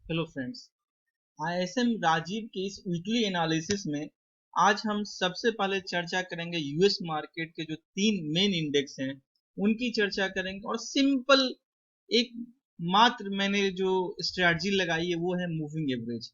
Hello friends. ISM Rajiv के इस weekly analysis में आज हम सबसे पहले चर्चा करेंगे यूएस मार्केट के जो तीन मेन इंडेक्स हैं उनकी चर्चा करेंगे और सिंपल एक मात्र मैंने जो स्ट्रेटजी लगाई है वो है मूविंग एवरेज।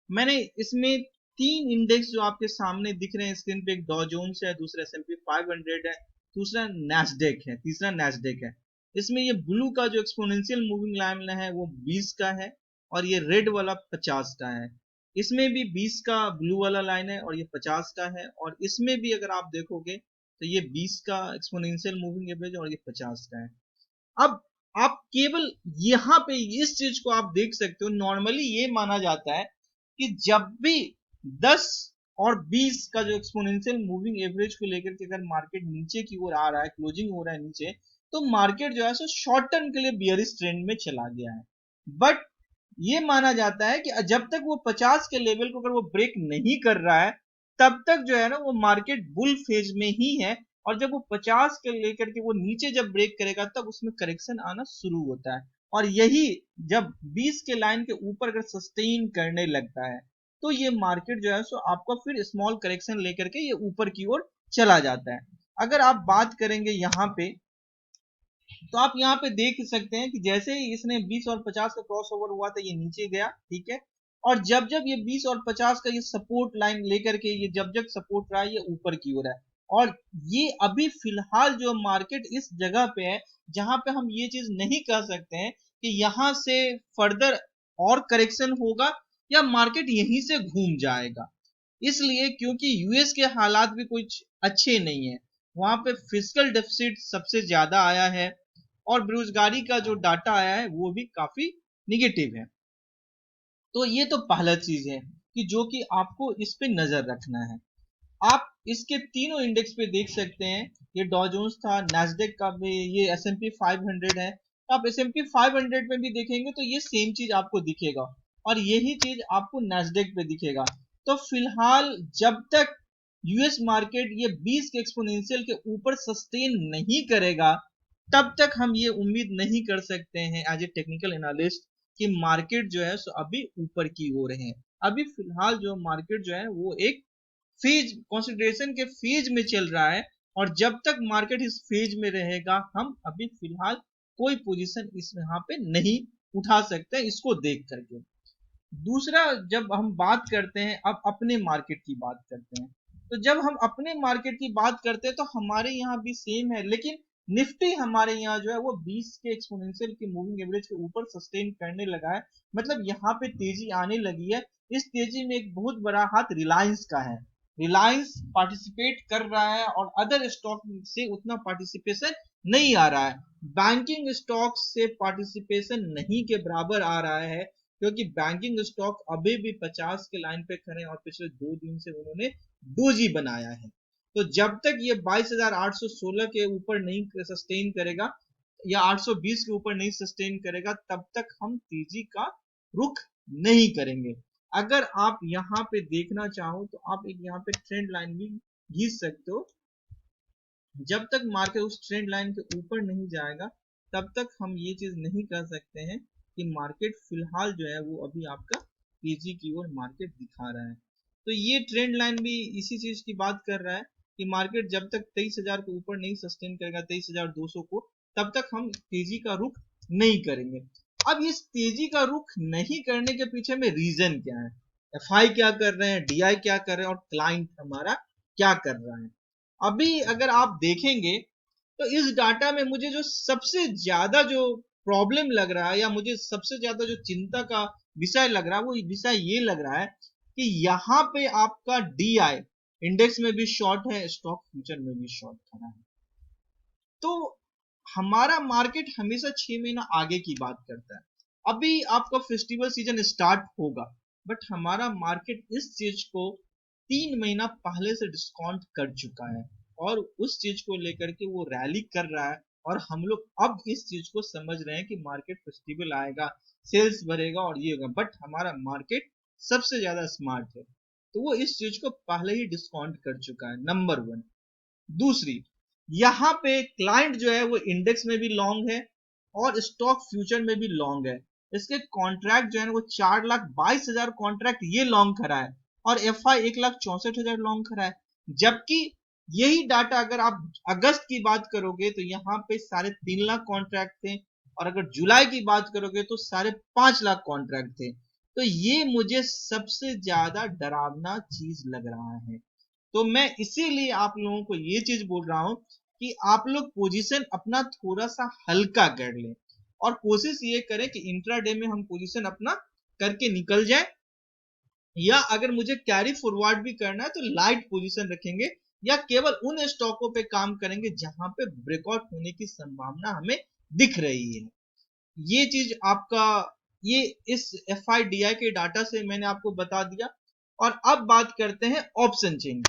मैंने इसमें तीन इंडेक्स जो आपके सामने दिख रहे हैं स्क्रीन पे, एक डॉ जोन्स है, दूसरा S&P 500 है, दूसरा नैस्डैक है, तीसरा नैस्डैक है। इसमें ये ब्लू का जो एक्सपोनेंशियल मूविंग लाइन है वो 20 का है और ये रेड वाला 50 का है। इसमें भी 20 का ब्लू वाला लाइन है और ये 50 का है, और इसमें भी अगर आप देखोगे तो ये 20 का एक्सपोनेंशियल मूविंग एवरेज और ये 50 का है। अब आप केवल यहाँ पे इस चीज को आप देख सकते हो। नॉर्मली ये माना जाता है कि जब भी 10 और 20 का जो एक्सपोनेंशियल मूविंग एवरेज को लेकर के अगर मार्केट नीचे की ओर आ रहा है, क्लोजिंग हो रहा है नीचे, तो मार्केट जो है सो शॉर्ट टर्म के लिए बियरिश ट्रेंड में चला गया है। बट ये माना जाता है कि जब तक वो 50 के लेवल को अगर वो ब्रेक नहीं कर रहा है तब तक जो है ना वो मार्केट बुल फेज में ही है, और जब वो 50 के लेकर के वो नीचे जब ब्रेक करेगा तब उसमें करेक्शन आना शुरू होता है। और यही जब 20 के लाइन के ऊपर अगर सस्टेन करने लगता है तो ये मार्केट जो है सो आपका फिर स्मॉल करेक्शन लेकर के ये ऊपर की ओर चला जाता है। अगर आप बात करेंगे यहाँ पे तो आप यहाँ पे देख सकते हैं कि जैसे ही इसने 20 और 50 का क्रॉस ओवर हुआ था ये नीचे गया, ठीक है। और जब जब ये 20 और 50 का ये सपोर्ट लाइन लेकर के ये जब जब सपोर्ट रहा है ये ऊपर की ओर है। और ये अभी फिलहाल जो मार्केट इस जगह पे है जहां पे हम ये चीज नहीं कह सकते हैं कि यहां से फर्दर और करेक्शन होगा या मार्केट यहीं से घूम जाएगा। इसलिए क्योंकि यूएस के हालात भी कुछ अच्छे नहीं है। वहां पे फिस्कल डेफिसिट सबसे ज्यादा आया है और बेरोजगारी का जो डाटा आया है वो भी काफी निगेटिव है। तो ये तो पहला चीज है कि जो कि आपको इस पे नजर रखना है। आप इसके तीनों इंडेक्स पे देख सकते हैं, ये डॉ जोन्स था, नैस्डैक का भी, ये S&P 500 है। तो आप S&P 500 में भी देखेंगे तो ये सेम चीज आपको दिखेगा और यही चीज आपको नैस्डैक पे दिखेगा। तो फिलहाल जब तक यूएस मार्केट ये 20 के एक्सपोनेंशियल के ऊपर सस्टेन नहीं करेगा तब तक हम ये उम्मीद नहीं कर सकते हैं एज ए टेक्निकल एनालिस्ट कि मार्केट जो है सो अभी ऊपर की ओर है। अभी फिलहाल जो मार्केट जो है वो एक फेज कंसिडरेशन के फेज में चल रहा है, और जब तक मार्केट इस फेज में रहेगा हम अभी फिलहाल कोई पोजीशन इस यहाँ पे नहीं उठा सकते इसको देख करके। दूसरा, जब हम बात करते हैं अब अपने मार्केट की बात करते हैं, तो जब हम अपने मार्केट की बात करते हैं तो हमारे यहाँ भी सेम है, लेकिन निफ्टी हमारे यहाँ जो है वो 20 के एक्सपोनेंशियल की मूविंग एवरेज के ऊपर सस्टेन करने लगा है। मतलब यहाँ पे तेजी आने लगी है। इस तेजी में एक बहुत बड़ा हाथ रिलायंस का है। रिलायंस पार्टिसिपेट कर रहा है और अदर स्टॉक से उतना पार्टिसिपेशन नहीं आ रहा है। बैंकिंग स्टॉक से पार्टिसिपेशन नहीं के बराबर आ रहा है, क्योंकि बैंकिंग स्टॉक अभी भी 50 के लाइन पे खड़े हैं और पिछले 2 दिन से उन्होंने डोजी बनाया है। तो जब तक ये 22,816 के ऊपर नहीं सस्टेन करेगा या 820 के ऊपर नहीं सस्टेन करेगा तब तक हम तेजी का रुख नहीं करेंगे। अगर आप यहाँ पे देखना चाहो तो आप एक यहाँ पे ट्रेंड लाइन भी खींच सकते हो। जब तक मार्केट उस ट्रेंड लाइन के ऊपर नहीं जाएगा तब तक हम ये चीज नहीं कर सकते हैं कि मार्केट फिलहाल जो है वो अभी आपका तेजी की ओर मार्केट दिखा रहा है। तो ये ट्रेंड लाइन भी इसी चीज की बात कर रहा है कि मार्केट जब तक 23,000 के ऊपर नहीं सस्टेन करेगा 23,200 को तब तक हम तेजी का रुख नहीं करेंगे। अब इस तेजी का रुख नहीं करने के पीछे में रीजन क्या है, एफआई क्या कर रहे हैं, डीआई क्या कर रहे हैं और क्लाइंट हमारा क्या कर रहा है। अभी अगर आप देखेंगे तो इस डाटा में मुझे जो सबसे ज्यादा जो प्रॉब्लम लग रहा है या मुझे सबसे ज्यादा जो चिंता का विषय लग रहा है वो विषय ये लग रहा है कि यहाँ पे आपका डीआई इंडेक्स में भी शॉर्ट है, स्टॉक फ्यूचर में भी शॉर्ट खड़ा है। तो हमारा मार्केट हमेशा 6 महीना आगे की बात करता है। अभी आपका फेस्टिवल सीजन स्टार्ट होगा, बट हमारा मार्केट इस चीज को 3 महीना पहले से डिस्काउंट कर चुका है और उस चीज को लेकर के वो रैली कर रहा है। और हम लोग अब इस चीज को समझ रहे हैं कि मार्केट फेस्टिवल आएगा, सेल्स बढ़ेगा और ये होगा, बट हमारा मार्केट सबसे ज्यादा स्मार्ट है तो वो इस चीज को पहले ही डिस्काउंट कर चुका है, नंबर वन। दूसरी, यहाँ पे क्लाइंट जो है वो इंडेक्स में भी लॉन्ग है और स्टॉक फ्यूचर में भी लॉन्ग है। इसके कॉन्ट्रैक्ट जो है वो 4,22,000 कॉन्ट्रैक्ट ये लॉन्ग खड़ा है और एफआई 1,64,000 लॉन्ग खड़ा है। जबकि यही डाटा अगर आप अगस्त की बात करोगे तो यहाँ पे 3.5 लाख कॉन्ट्रैक्ट थे, और अगर जुलाई की बात करोगे तो 5.5 लाख कॉन्ट्रैक्ट थे। तो ये मुझे सबसे ज्यादा डरावना चीज लग रहा है। तो मैं इसीलिए आप लोगों को ये चीज बोल रहा हूं कि आप लोग पोजीशन अपना थोड़ा सा हल्का कर लें और कोशिश ये करें कि इंट्राडे में हम पोजीशन अपना करके निकल जाए, या अगर मुझे कैरी फॉरवर्ड भी करना है तो लाइट पोजीशन रखेंगे या केवल उन स्टॉकों पे काम करेंगे जहां पे ब्रेकआउट होने की संभावना हमें दिख रही है। ये चीज आपका ये इस एफआईडीआई के डाटा से मैंने आपको बता दिया। और अब बात करते हैं ऑप्शन चेन।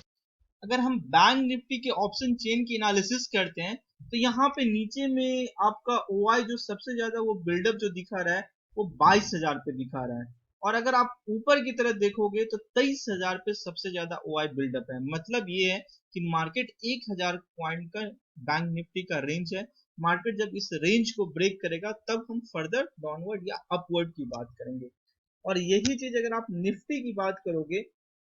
अगर हम बैंक निफ्टी के ऑप्शन चेन की एनालिसिस करते हैं तो यहाँ पे नीचे में आपका ओआई जो सबसे ज्यादा वो बिल्डअप जो दिखा रहा है वो 22,000 पे दिखा रहा है, और अगर आप ऊपर की तरफ देखोगे तो 23,000 पे सबसे ज्यादा ओआई बिल्डअप है। मतलब ये है कि मार्केट 1,000 पॉइंट का बैंक निफ्टी का रेंज है। मार्केट जब इस रेंज को ब्रेक करेगा तब हम फर्दर डाउनवर्ड या अपवर्ड की बात करेंगे। और यही चीज अगर आप निफ्टी की बात करोगे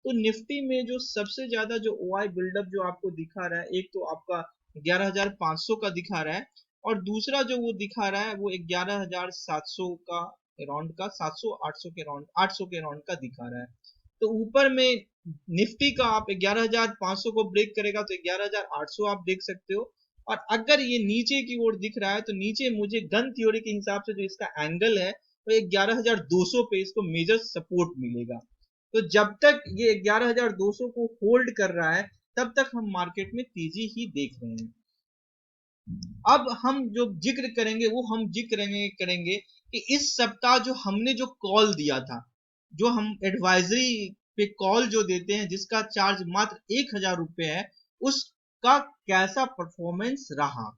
तो निफ्टी में जो सबसे ज्यादा जो ओआई बिल्डअप जो आपको दिखा रहा है, एक तो आपका 11,500 का दिखा रहा है, और दूसरा जो वो दिखा रहा है वो 11,700 का अराउंड का 700 800 के अराउंड 800 के अराउंड का दिखा रहा है। तो ऊपर में निफ्टी का आप 11,500 को ब्रेक करेगा तो 11,800 आप देख सकते हो। और अगर ये नीचे की ओर दिख रहा है तो नीचे मुझे गन थ्योरी के हिसाब से जो इसका एंगल है तो 11,200 पे इसको मेजर सपोर्ट मिलेगा। तो जब तक ये 11,200 को होल्ड कर रहा है तब तक हम मार्केट में तेजी ही देख रहे हैं। अब हम जो जिक्र करेंगे वो हम जिक्र करेंगे कि इस सप्ताह जो हमने जो कॉल दिया था, जो हम एडवाइजरी पे कॉल जो देते हैं जिसका चार्ज मात्र 1,000 रुपए है, उसका कैसा परफॉर्मेंस रहा।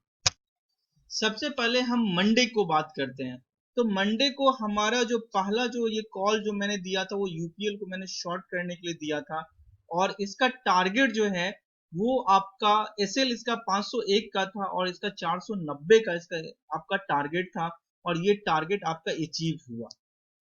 सबसे पहले हम मंडे को बात करते हैं। तो मंडे को हमारा जो पहला जो ये कॉल जो मैंने दिया था वो यूपीएल को मैंने शॉर्ट करने के लिए दिया था, और इसका टारगेट जो है वो आपका एसएल इसका 501 का था और इसका 490 का इसका आपका टारगेट था, और ये टारगेट आपका अचीव हुआ।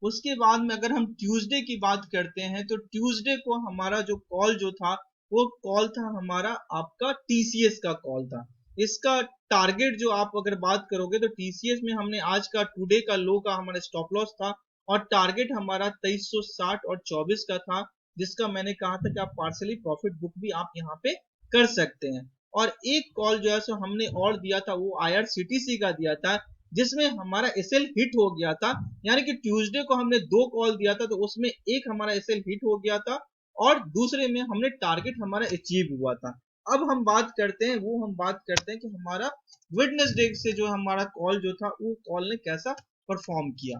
उसके बाद में अगर हम ट्यूसडे की बात करते हैं तो ट्यूसडे को हमारा जो कॉल जो था वो कॉल था हमारा आपका टीसीएस का कॉल था। इसका टारगेट जो आप अगर बात करोगे तो टीसीएस में हमने आज का टुडे का लो का हमारा स्टॉप लॉस था, और टारगेट हमारा 2360 और 24 का था, जिसका मैंने कहा था कि आप पार्सली प्रॉफिट बुक भी आप यहाँ पे कर सकते हैं। और एक कॉल जो है सो हमने और दिया था वो आईआरसीटीसी का दिया था, जिसमें हमारा एसएल हिट हो गया था। यानी कि ट्यूसडे को हमने 2 कॉल दिया था तो उसमें एक हमारा एसएल हिट हो गया था और दूसरे में हमने टारगेट हमारा अचीव हुआ था। अब हम बात करते हैं कि हमारा वेडनेसडे से जो हमारा कॉल जो था वो कॉल ने कैसा परफॉर्म किया।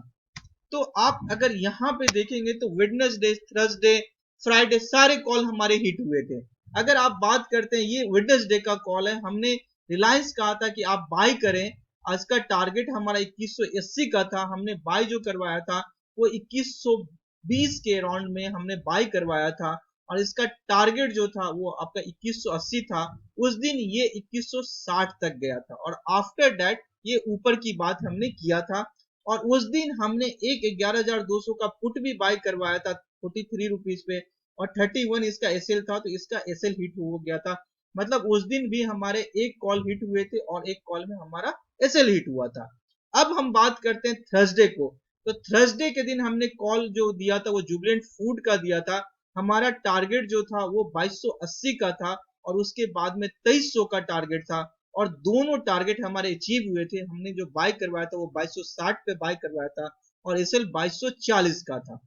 तो आप अगर यहाँ पे देखेंगे तो वेडनेसडे, थर्सडे, फ्राइडे सारे कॉल हमारे हिट हुए थे। अगर आप बात करते हैं ये वेडनेसडे का कॉल है, हमने रिलायंस कहा था कि आप बाय करें, आज का टारगेट हमारा 2180 का था, हमने बाय जो करवाया था वो 2120 के राउंड में हमने बाय करवाया था, और इसका टारगेट जो था वो आपका 2180 था। उस दिन ये 2160 तक गया था, और आफ्टर दैट ये ऊपर की बात हमने किया था। और उस दिन हमने एक 11,200 का पुट भी बाय करवाया था 43 रुपीज पे, और 31 इसका एसएल था तो इसका एसएल हिट हो गया था। मतलब उस दिन भी हमारे एक कॉल हिट हुए थे और एक कॉल में हमारा एसएल हिट हुआ था। अब हम बात करते हैं थर्सडे को। तो थर्सडे के दिन हमने कॉल जो दिया था वो जुबिलेंट फूड का दिया था। हमारा टारगेट जो था वो 2280 का था, और उसके बाद में 2300 का टारगेट था, और दोनों टारगेट हमारे अचीव हुए थे। हमने जो बाय करवाया था वो 2260 पे बाय करवाया था, और एसएल 2240 का था।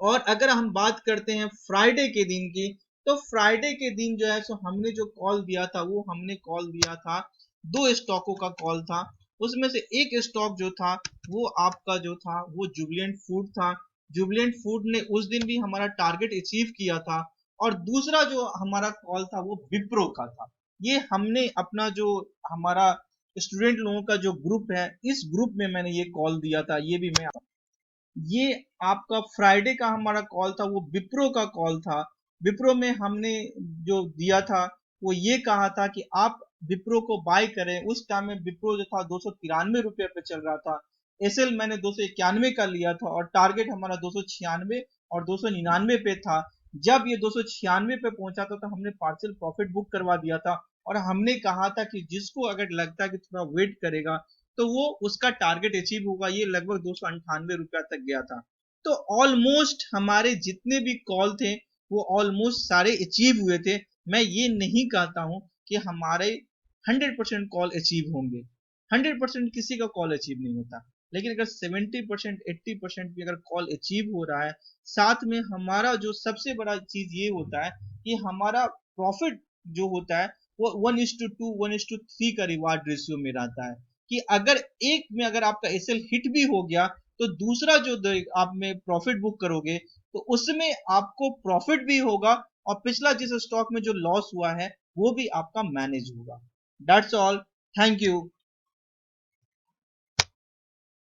और अगर हम बात करते हैं फ्राइडे के दिन की, तो फ्राइडे के दिन जो है सो हमने जो कॉल दिया था वो हमने कॉल दिया था 2 स्टॉकों का कॉल था। उसमें से एक स्टॉक जो था वो आपका जो था वो जुबिलेंट फूड था। जुबिलेंट फूड ने उस दिन भी हमारा टारगेट अचीव किया था। और दूसरा जो हमारा कॉल था वो विप्रो का था। ये हमने अपना जो हमारा स्टूडेंट लोगों का जो ग्रुप है इस ग्रुप में मैंने ये कॉल दिया था। ये आपका फ्राइडे का हमारा कॉल था वो विप्रो का कॉल था। विप्रो में हमने जो दिया था वो ये कहा था कि आप विप्रो को बाय करें। उस टाइम में विप्रो जो था 293 रुपये पे चल रहा था, एसएल मैंने 291 का लिया था और टारगेट हमारा 296 और 299 पे था। जब ये 296 पे पहुंचा था तो हमने पार्शियल प्रॉफिट बुक करवा दिया था और हमने कहा था कि जिसको अगर लगता है कि थोड़ा वेट करेगा तो वो उसका टारगेट अचीव होगा। ये लगभग 298 रुपया तक गया था। तो ऑलमोस्ट हमारे जितने भी कॉल थे वो ऑलमोस्ट सारे अचीव हुए थे। मैं ये नहीं कहता हूं कि हमारे 100% कॉल अचीव होंगे। 100% किसी का कॉल अचीव नहीं होता, लेकिन अगर 70% 80% भी अगर कॉल अचीव हो रहा है, साथ में हमारा जो सबसे बड़ा चीज ये होता है कि हमारा प्रॉफिट जो होता है वो 1:2 1:3 का रिवार्ड रेशियो में रहता है। कि अगर एक में अगर आपका एसएल हिट भी हो गया तो दूसरा जो आप में प्रॉफिट बुक करोगे तो उसमें आपको प्रॉफिट भी होगा और पिछला जिस स्टॉक में जो लॉस हुआ है वो भी आपका मैनेज होगा। That's all. Thank you.